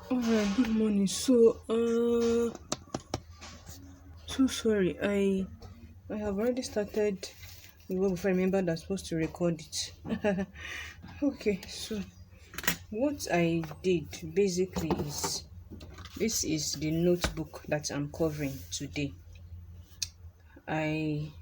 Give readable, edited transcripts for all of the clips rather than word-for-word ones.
Alright, good morning. So sorry. I have already started the work before I remember that I'm supposed to record it. Okay, so what I did basically is this is the notebook that I'm covering today. I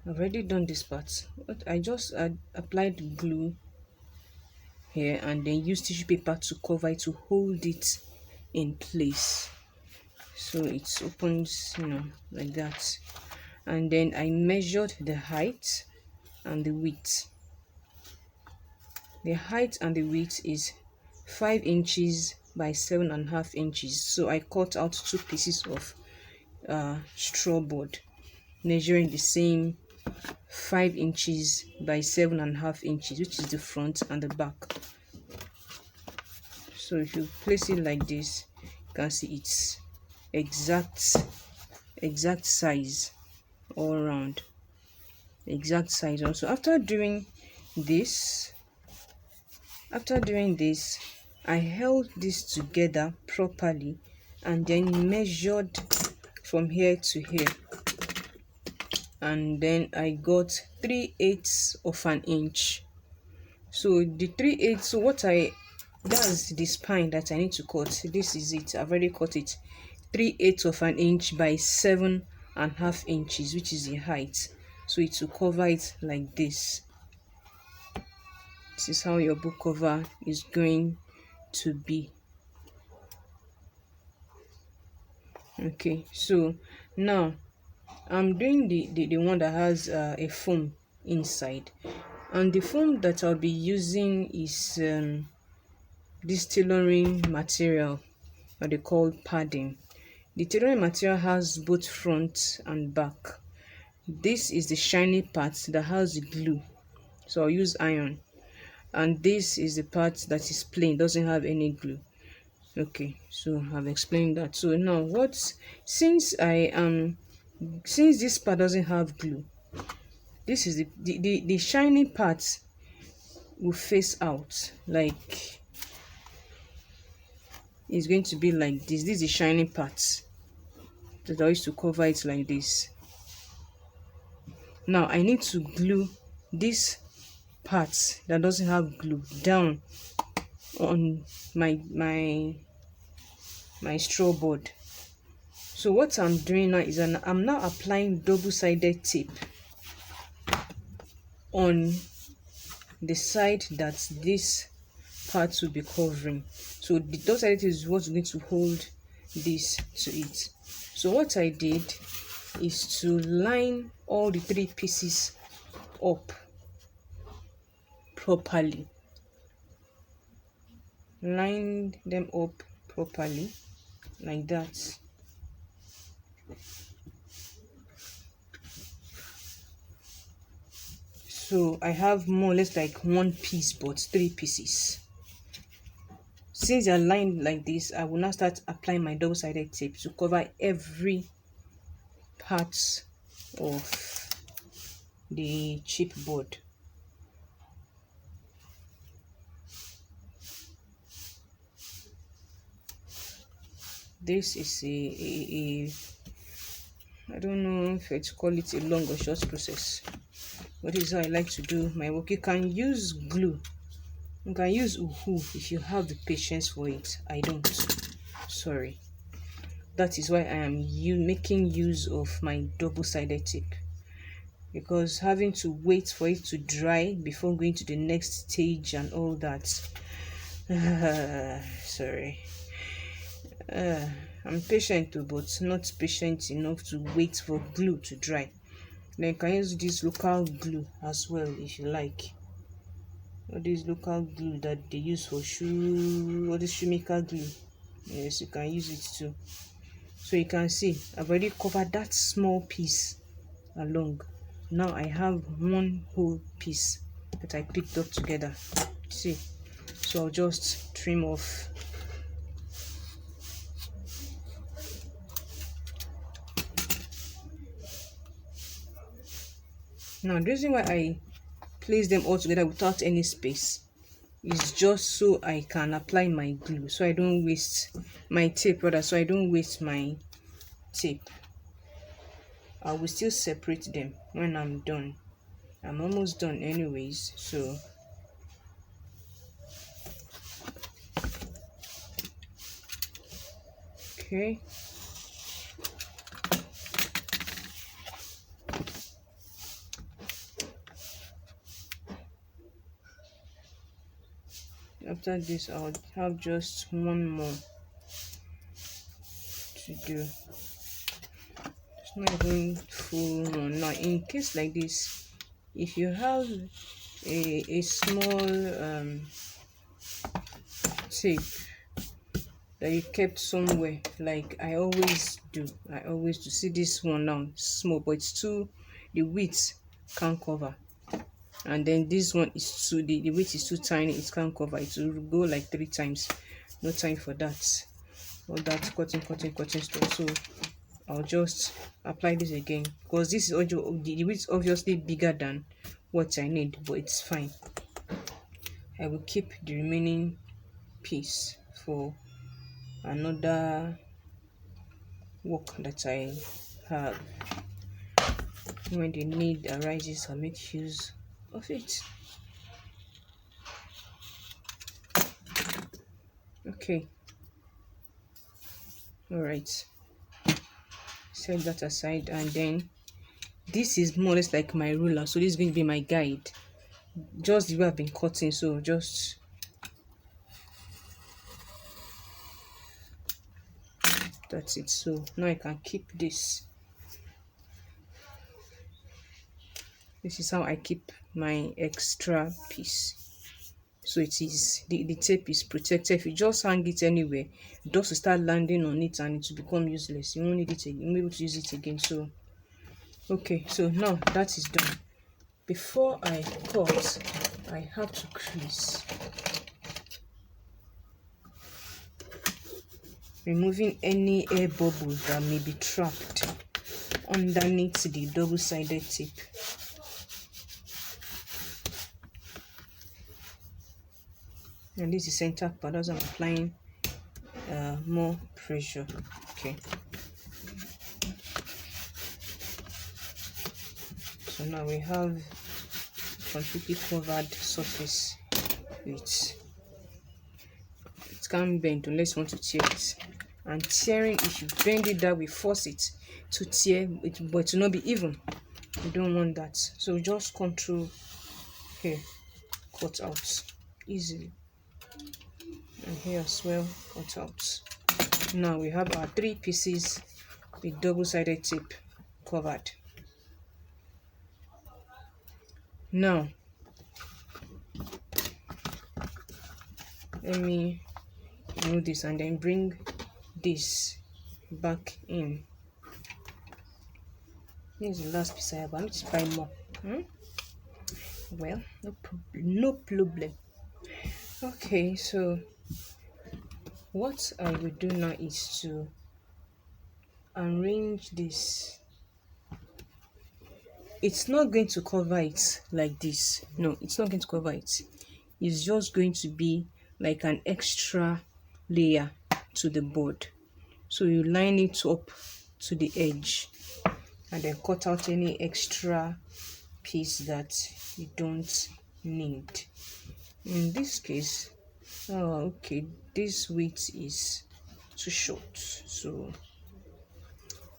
have already done this part. But I just applied glue here and then used tissue paper to cover it to hold it in place. So it opens, like that. And then I measured the height and the width. The height and the width is 5 inches by 7.5 inches. So I cut out two pieces of straw board measuring the same 5 inches by 7.5 inches, which is the front and the back. So if you place it like this, you can see its exact size all around. Exact size also. this after doing this, I held this together properly and then measured from here to here, and then I got 3/8 of an inch. So the 3/8, so that's the spine that I need to cut. This is it. I've already cut it. 3/8 of an inch by 7.5 inches, which is the height. So it will cover it like this. This is how your book cover is going to be. Okay, so now I'm doing the one that has a foam inside, and the foam that I'll be using is this tailoring material that they call padding. The tailoring material has both front and back. This is the shiny part that has the glue, so I'll use iron, and this is the part that is plain, doesn't have any glue. Okay, so I've explained that. So now since this part doesn't have glue, this is the shiny part will face out, like it's going to be like this. This is the shiny part that I used to cover it like this. Now I need to glue this part that doesn't have glue down on my straw board. So what I'm doing now is I'm now applying double-sided tape on the side that this part will be covering. So the double-sided tape is what's going to hold this to it. So what I did is to line all the three pieces up properly. Line them up properly like that. So I have more or less like one piece but three pieces. Since they're lined like this, I will now start applying my double-sided tape to cover every part of the chipboard. This is a I don't know if I call it a long or short process, but this is how I like to do my work. You can use glue, you can use uhu if you have the patience for it. I don't, sorry. That is why I am making use of my double-sided tape, because having to wait for it to dry before going to the next stage and all that. Sorry. I'm patient too, but not patient enough to wait for glue to dry. Then you can use this local glue as well if you like. All this local glue that they use for shoe, all this shoemaker glue. Yes, you can use it too. So you can see I've already covered that small piece along. Now I have one whole piece that I picked up together. See, so I'll just trim off. Now the reason why I place them all together without any space is just so I can apply my glue, so I don't waste my tape rather, so I don't waste my tape. I will still separate them when I'm done. I'm almost done anyways, so okay. After this, I'll have just one more to do. It's not even full one. Now, in case like this, if you have a small tape that you kept somewhere, like I always do, see this one now small, but it's too, the width can't cover, and then this one is too, the width is too tiny, it can't cover, it will go like 3 times. No time for that, all that cutting stuff. So I'll just apply this again, because this is also, the width obviously bigger than what I need, but it's fine. I will keep the remaining piece for another work that I have. When the need arises, I'll make use of it. Okay, all right, set that aside, and then this is more or less like my ruler, so this is going to be my guide, just the way I've been cutting. So just that's it. So now I can keep this. This is how I keep my extra piece. So it is, the tape is protected. If you just hang it anywhere, dust will start landing on it and it will become useless. You won't need it again, you won't be able to use it again. So okay, so now that is done. Before I cut, I have to crease, removing any air bubbles that may be trapped underneath the double-sided tape. And this is center part, as I'm applying more pressure. Okay, so now we have completely covered surface with, it can't bend unless you want to tear it. And tearing, if you bend it that way, force it to tear it, but it will not be even. You don't want that. So just control here, cut out easily, and here as well, cut out. Now we have our 3 pieces with double-sided tape covered. Now let me remove this and then bring this back in. This is the last piece I have. I need to buy more. Well, no problem. Okay, so what I will do now is to arrange this. It's not going to cover it like this. No, it's not going to cover it. It's just going to be like an extra layer to the board. So you line it up to the edge and then cut out any extra piece that you don't need. In this case, okay, this width is too short, so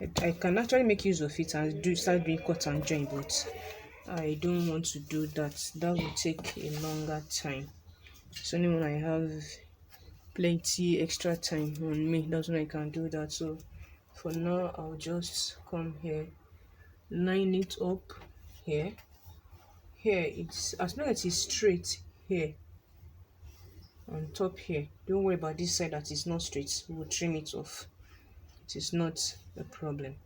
I can actually make use of it and start doing cut and join, but I don't want to do that. That will take a longer time. So only when I have plenty extra time on me, that's when I can do that. So for now, I'll just come here, line it up here. Here, it's as long as it's straight here on top here. Don't worry about this side that is not straight. We will trim it off. It is not a problem.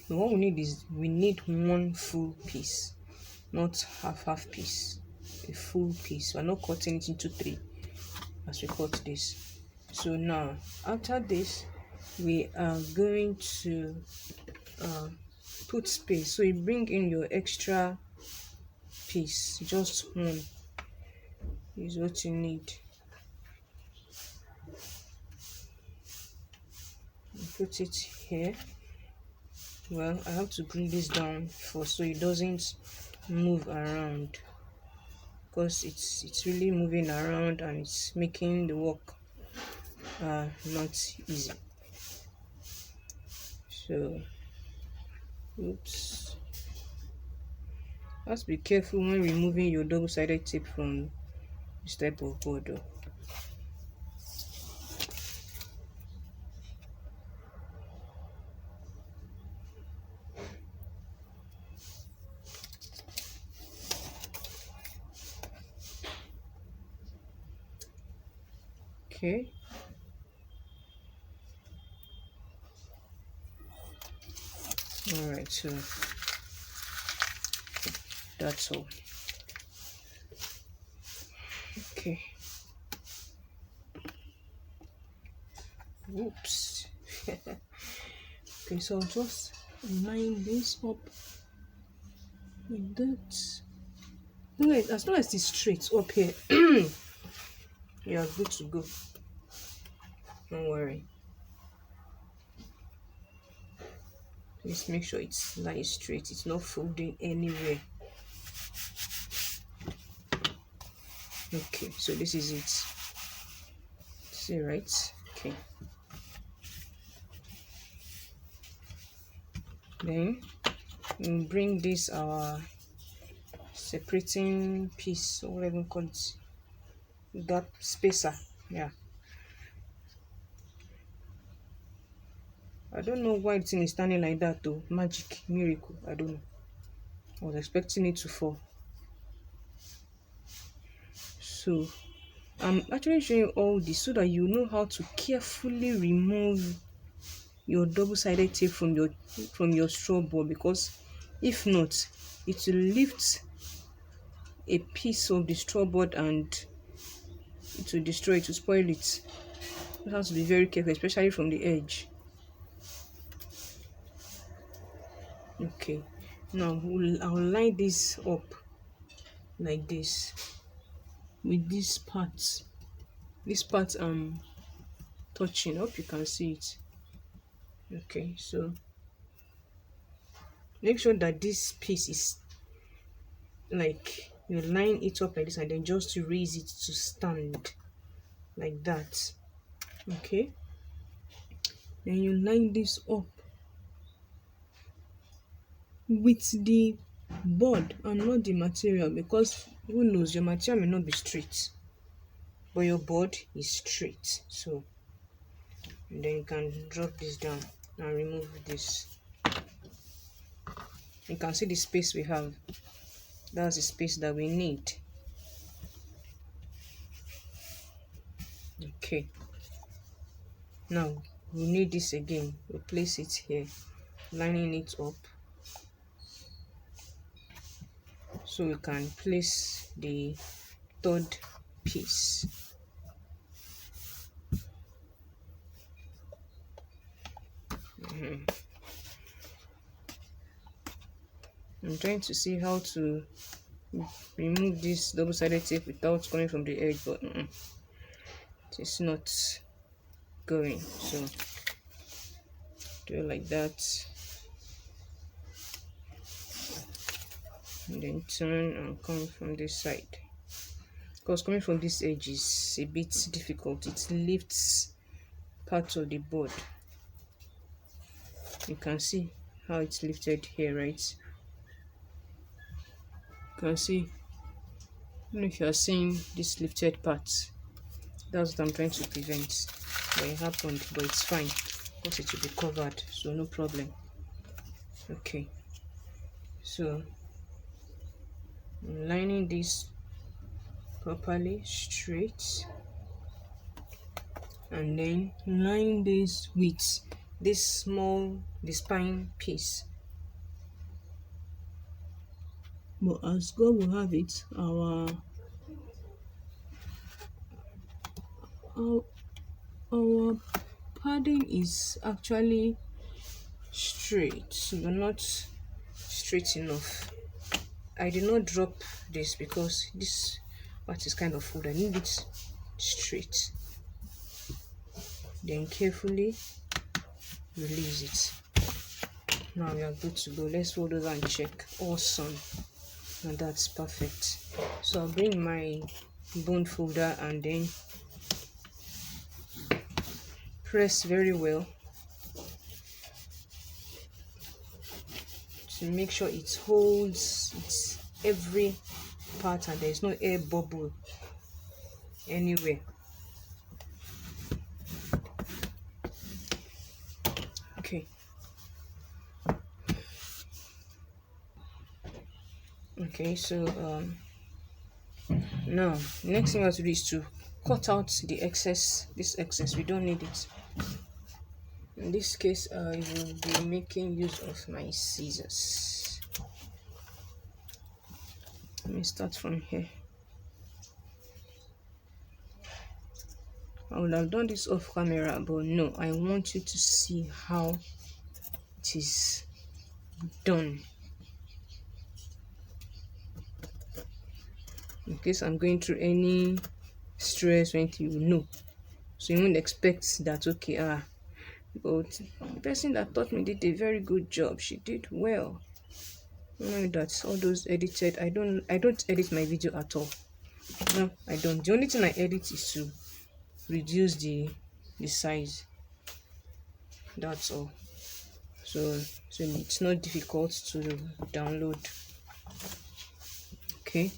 But what we need is, we need one full piece, not half piece. A full piece. We're not cutting it into 3 as we cut this. So now after this, we are going to put space. So you bring in your extra piece, just one, is what you need. Put it here. Well, I have to glue this down first so it doesn't move around, because it's really moving around and it's making the work not easy. So oops, just be careful when removing your double-sided tape from this type of board though. Okay, all right, so that's all. Okay, oops. Okay, so I'll just line this up like that. As long as it's straight up here, you're good to go. Don't worry. Please make sure it's lying straight, it's not folding anywhere. Okay, so this is it. See, right? Okay. Then we'll bring this our separating piece, or whatever you call it, gap spacer. Yeah. I don't know why the thing is standing like that though. Magic, miracle. I don't know. I was expecting it to fall. So I'm actually showing you all this so that you know how to carefully remove your double-sided tape from your straw ball, because if not, it will lift a piece of the straw board and it will destroy it, to spoil it. You have to be very careful, especially from the edge. Okay, now I'll line this up like this with this part. This part touching. I hope you can see it. Okay, so make sure that this piece is like, you line it up like this and then just raise it to stand like that. Okay, then you line this up with the board and not the material, because who knows, your material may not be straight but your board is straight. So and then you can drop this down and remove this. You can see the space we have. That's the space that we need. Okay, now we need this again. We place it here, lining it up so we can place the third piece. I'm trying to see how to remove this double-sided tape without coming from the edge, but it's not going. So do it like that, and then turn and come from this side, because coming from this edge is a bit difficult. It lifts part of the board. You can see how it's lifted here, right? You can see. I don't know if you are seeing this lifted part. That's what I'm trying to prevent. But it happened, but it's fine because it will be covered, so no problem. Okay, so I'm lining this properly straight, and then line this with this the spine piece. But as God will have it, our padding is actually straight, so you're not straight enough. I did not drop this because this part is kind of fold. I need it straight. Then carefully release it. Now we are good to go. Let's fold over and check. Awesome. And that's perfect. So I'll bring my bone folder and then press very well to make sure it holds its every part and there is no air bubble anywhere. Okay. Okay, so now next thing I have to do is to cut out the excess. This excess, we don't need it. In this case, I will be making use of my scissors. Let me start from here. I would have done this off camera, but no, I want you to see how it is done. In case I'm going through any stress or anything, you know. So you won't expect that, okay, but the person that taught me did a very good job. She did well. You know that all those edited, I don't edit my video at all. No, I don't. The only thing I edit is to reduce the size. That's all. So it's not difficult to download. Okay,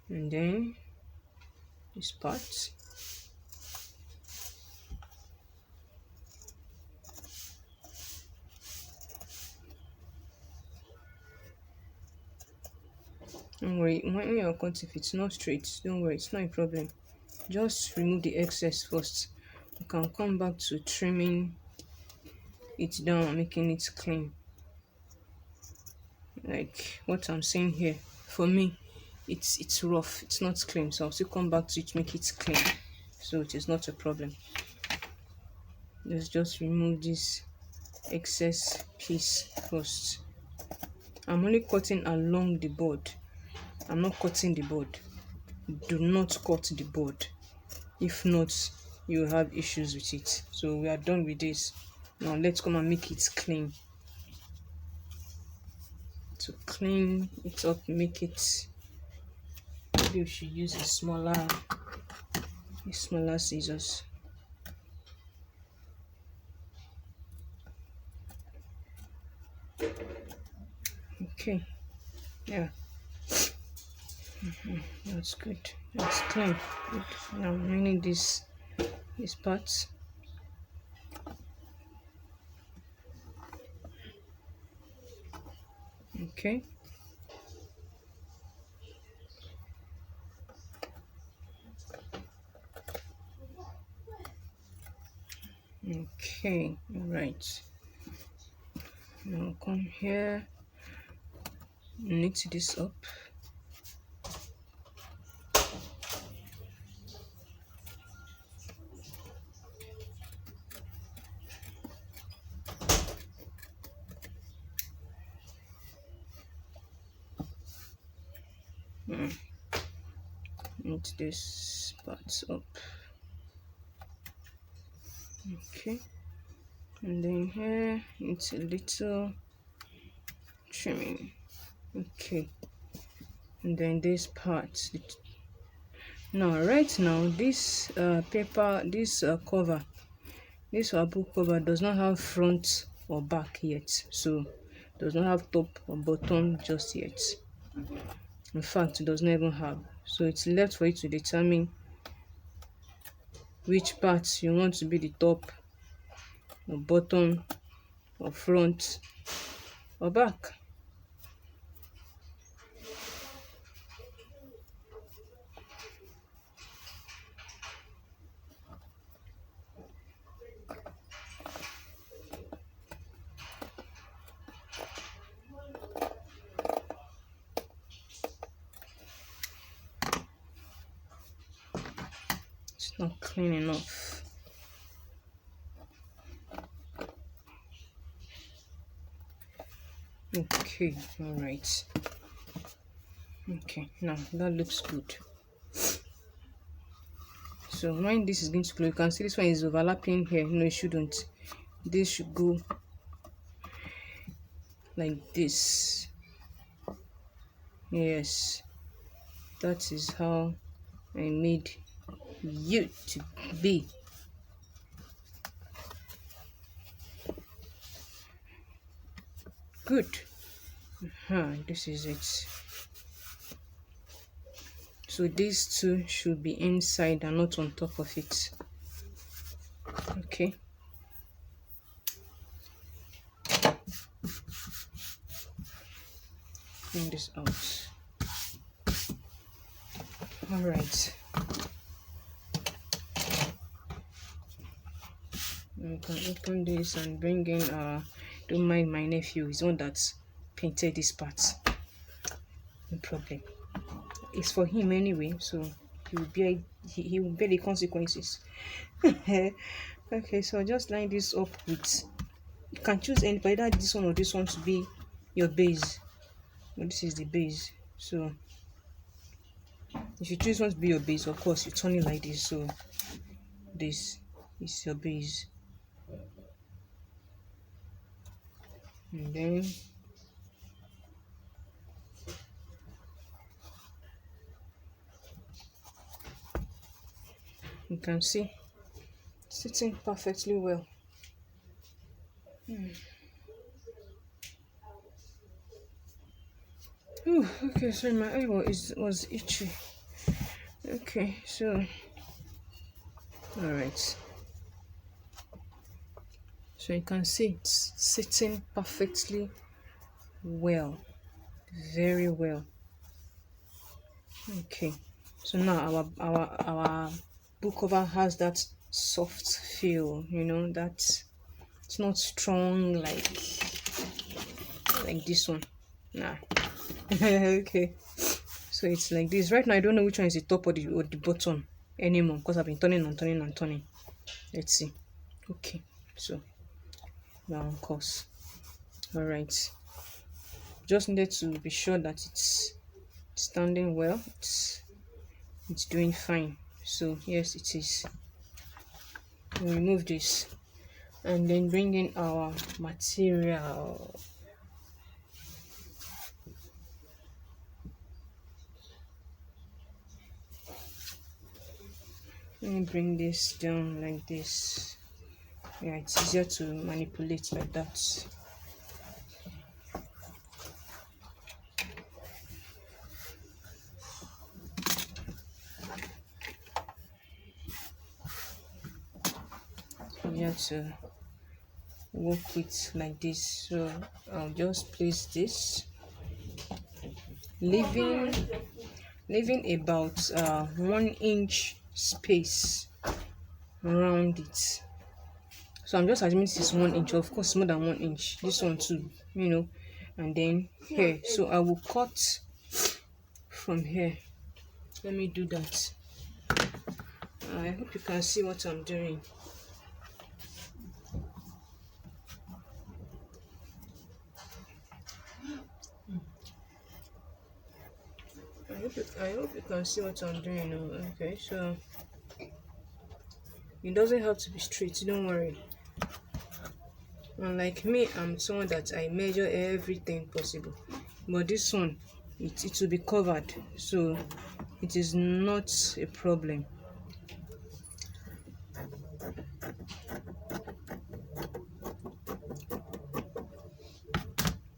and then this part. Don't worry, when you're cutting, if it's not straight, don't worry, it's not a problem. Just remove the excess first. You can come back to trimming it down and making it clean. Like what I'm saying here, for me, it's rough, it's not clean, so I'll still come back to it, make it clean. So it is not a problem. Let's just remove this excess piece first. I'm only cutting along the board. I'm not cutting the board. Do not cut the board. If not, you have issues with it. So we are done with this. Now let's come and make it clean. To clean it up, make it, maybe we should use a smaller scissors. Okay, yeah. That's good. That's clean. Good. Now we need this part. Okay. Okay, all right. Now come here, knit this up. Knit this part up. Okay, and then here it's a little trimming. Okay, and then this part. Now right now this paper, this cover, this book cover does not have front or back yet, so does not have top or bottom just yet. In fact, it does not even have. So it's left for you to determine which part you want to be the top or bottom or front or back. It's not clean enough. Okay, all right. Okay, now that looks good. So when this is going to glue, you can see this one is overlapping here. No, it shouldn't. This should go like this. Yes, that is how I made you to be. Good. This is it. So these two should be inside and not on top of it. Okay. Bring this out. All right. You can open this and bring in don't mind my nephew, he's the one that painted this part. No problem. It's for him anyway, so he will bear the consequences. Okay, so I'll just line this up with, you can choose any, either this one or this one to be your base. But this is the base. So if you choose one to be your base, of course you turn it like this, so this is your base. And then you can see sitting perfectly well. Ooh, okay, sorry, my eye was itchy. Okay, so all right. So you can see it's sitting perfectly well, very well. Okay, so now our book cover has that soft feel, you know, that it's not strong like this one. Nah. Okay, so it's like this right now. I don't know which one is the top or the bottom anymore because I've been turning and turning and turning. Let's see. Okay, so we're on course. All right, just needed to be sure that it's standing well. It's doing fine. So yes, it is. We'll remove this and then bring in our material. Let me bring this down like this. Yeah, it's easier to manipulate like that. You have to work with like this. So I'll just place this, leaving about 1 inch space around it. So I'm just assuming this is 1 inch. Of course, more than 1 inch. This one too, you know. And then here. So I will cut from here. Let me do that. I hope you can see what I'm doing. I hope you can see what I'm doing now. Okay, so it doesn't have to be straight, don't worry. Unlike me, I'm someone that I measure everything possible, but this one, it will be covered, so it is not a problem.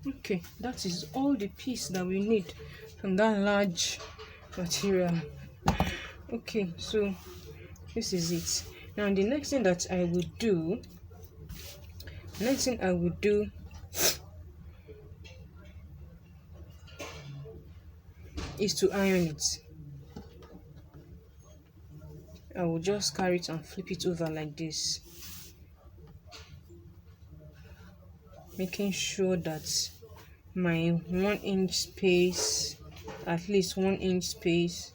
Okay, that is all the piece that we need from that large material. Okay, so this is it. Now the next thing that I will do, is to iron it. I will just carry it and flip it over like this, making sure that my 1 inch space, at least 1 inch space,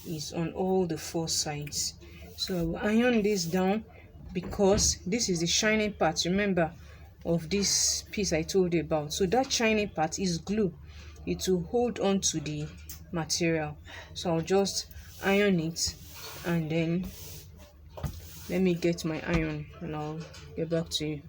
is on all the 4 sides. So I will iron this down because this is the shiny part, remember, of this piece I told you about. So that shiny part is glue. It will hold on to the material. So I'll just iron it And then let me get my iron and I'll get back to you.